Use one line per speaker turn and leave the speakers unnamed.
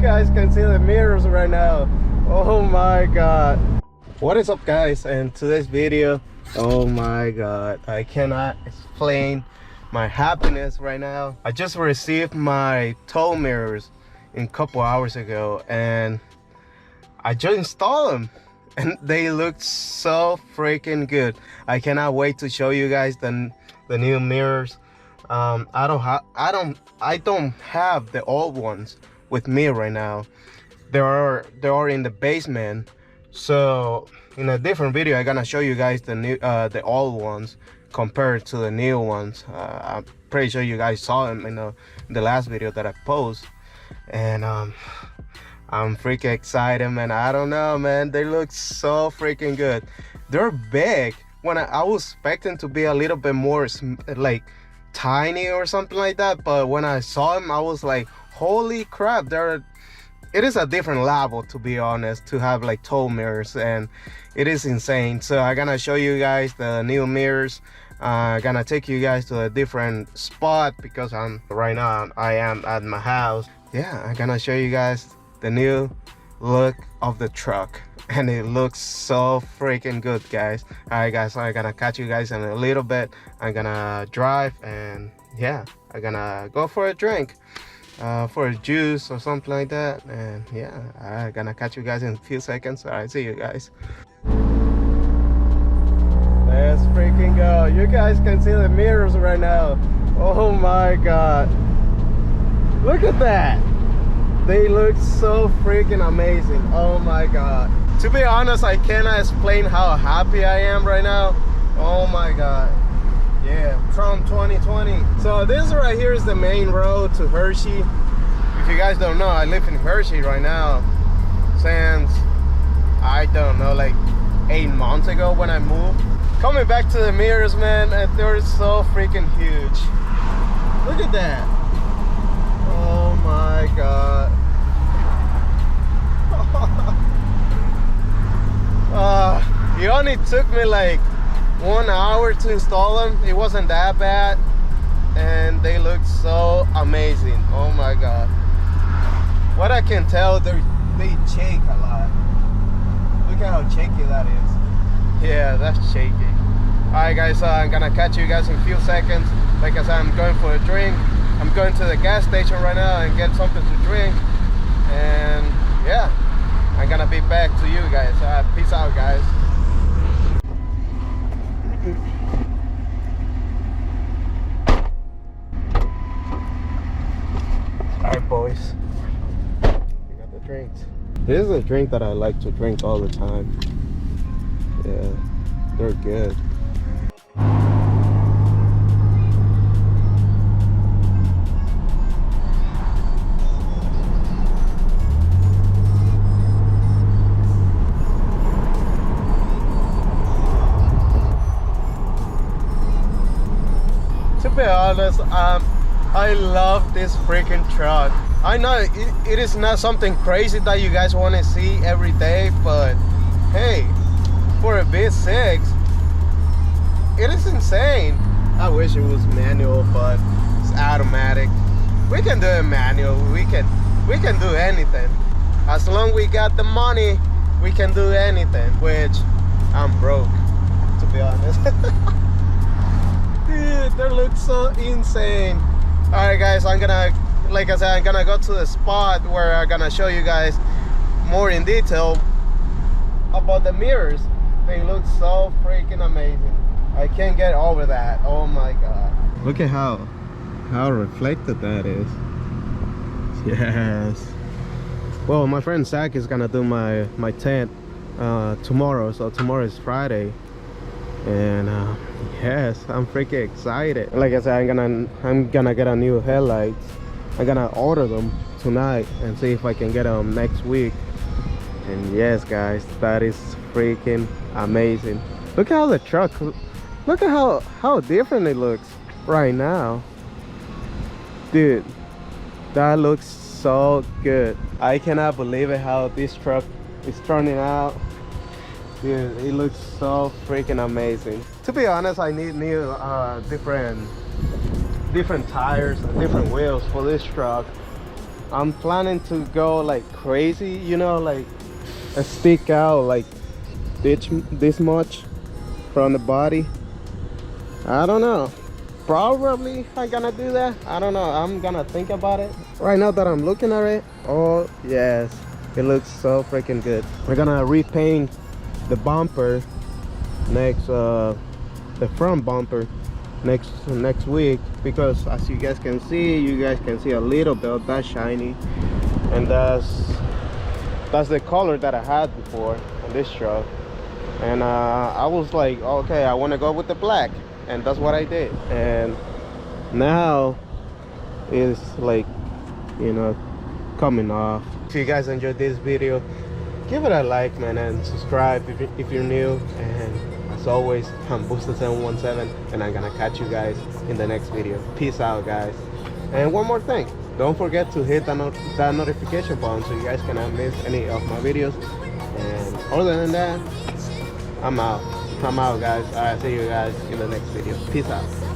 guys can see the mirrors right now. Oh my god. What is up, guys? And today's video, oh my god, I cannot explain my happiness right now. I just received my tow mirrors a couple hours ago, and I just installed them and they look so freaking good. I cannot wait to show you guys the new mirrors. I don't have the old ones with me right now. They are in the basement. So in a different video, I'm gonna show you guys the old ones compared to the new ones. I'm pretty sure you guys saw them in the last video that I posted, and I'm freaking excited, man. I don't know, man, they look so freaking good. They're big. When I was expecting to be a little bit more like tiny or something like that, but when I saw them, I was like, holy crap, it is a different level, to be honest, to have like tow mirrors, and it is insane. So I'm gonna show you guys the new mirrors. I'm gonna take you guys to a different spot because right now I am at my house. Yeah, I'm gonna show you guys the new look of the truck, and it looks so freaking good, guys. All right, guys, so I'm gonna catch you guys in a little bit. I'm gonna drive, and yeah, I'm gonna go for a drink, for a juice or something like that, and yeah, I'm gonna catch you guys in a few seconds. All right, see you guys. Let's freaking go. You guys can see the mirrors right now. Oh my god, look at that. They look so freaking amazing. Oh my god. To be honest, I cannot explain how happy I am right now. Oh my god. Yeah, from 2020. So this right here is the main road to Hershey. If you guys don't know, I live in Hershey right now since, I don't know, like 8 months ago when I moved. Coming back to the mirrors, man, and they're so freaking huge. Look at that. Oh my god. It only took me like 1 hour to install them. It wasn't that bad, and they look so amazing. Oh my god. What I can tell, they shake a lot. Look at how shaky that is. Yeah, that's shaky. Alright guys, I'm gonna catch you guys in a few seconds. Like I said, I'm going for a drink. I'm going to the gas station right now and get something to drink, and yeah, I'm gonna be back to you guys. Peace out, guys. Alright, boys, we got the drinks. This is a drink that I like to drink all the time. Yeah, they're good. To be honest, I love this freaking truck. I know it is not something crazy that you guys want to see every day, but hey, for a V6, it is insane. I wish it was manual, but it's automatic. We can do it manual. We can do anything. As long as we got the money, we can do anything, which I'm broke, to be honest. Dude, they look so insane. All right, guys, like I said, I'm gonna go to the spot where I'm gonna show you guys more in detail about the mirrors. They look so freaking amazing. I can't get over that. Oh my god. Look at how reflected that is. Yes. Well, my friend Zach is gonna do my tent tomorrow. So tomorrow is Friday, and yes, I'm freaking excited. Like I said, I'm gonna get a new headlights. I'm gonna order them tonight and see if I can get them next week. And yes, guys, that is freaking amazing. Look how the truck, look at how different it looks right now. Dude, that looks so good. I cannot believe it how this truck is turning out. Dude, it looks so freaking amazing. To be honest, I need new different tires and different wheels for this truck. I'm planning to go like crazy, you know, like stick out like this much from the body. I don't know, probably I'm gonna do that. I don't know, I'm gonna think about it. Right now that I'm looking at it, oh yes, it looks so freaking good. We're gonna repaint the bumper next, the front bumper next week, because as you guys can see a little bit of that shiny, and that's the color that I had before on this truck. And I was like, okay, I want to go with the black, and that's what I did. And now it's like, you know, coming off. If you guys enjoyed this video, give it a like, man, and subscribe if you're new. And as always, I'm Booster717, and I'm gonna catch you guys in the next video. Peace out, guys. And one more thing, don't forget to hit that notification button so you guys cannot miss any of my videos. And other than that, I'm out guys. Alright, see you guys in the next video. Peace out.